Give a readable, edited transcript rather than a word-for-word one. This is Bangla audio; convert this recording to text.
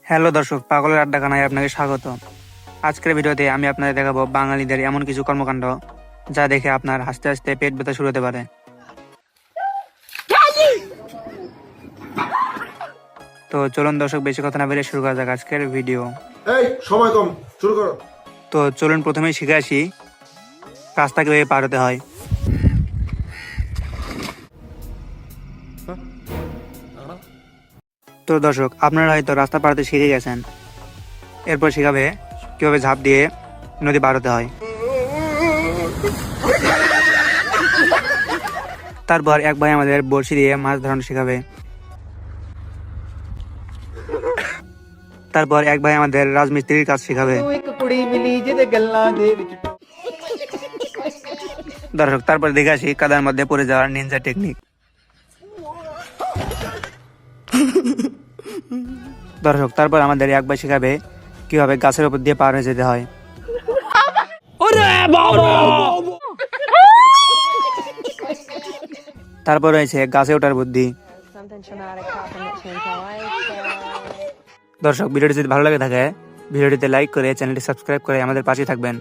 হ্যালো দর্শক, পাগলের আড্ডাখানায় আপনাকে স্বাগত। আজকের ভিডিওতে আমি আপনাদের দেখাবো বাঙালিদের এমন কিছু কর্মকাণ্ড যা দেখে আপনার হাসতে হাসতে পেট ব্যথা শুরু হতে পারে। তো চলুন দর্শক, বেশি কথা না বেরিয়ে শুরু করা যাক আজকের ভিডিও। এই সময় কম, শুরু করো। তো চলুন প্রথমেই শিখে আসি রাস্তা কিভাবে পার হতে হয়। তো দর্শক, আপনারা হয়তো রাস্তা পার হতে শিখে গেছেন, এরপর শেখাবে কিভাবে ঝাঁপ দিয়ে নদী পার হতে হয়। তারপর এক ভাই আমাদের বড়শি দিয়ে মাছ ধরানো শেখাবে। তারপর এক ভাই আমাদের রাজমিস্ত্রির কাজ শেখাবে। দর্শক, তারপর দেখে আসি কাদার মধ্যে পড়ে যাওয়ার নিনজা টেকনিক। দর্শক, তারপর আমাদের এক ভাই শেখাবে কিভাবে গাছের উপর দিয়ে পার হয়ে যেতে হয়। তারপর রয়েছে গাছে ওঠার বুদ্ধি। দর্শক, ভিডিওটি যদি ভালো লাগে থাকে ভিডিওটিতে লাইক করে চ্যানেলটি সাবস্ক্রাইব করে আমাদের পাশে থাকবেন।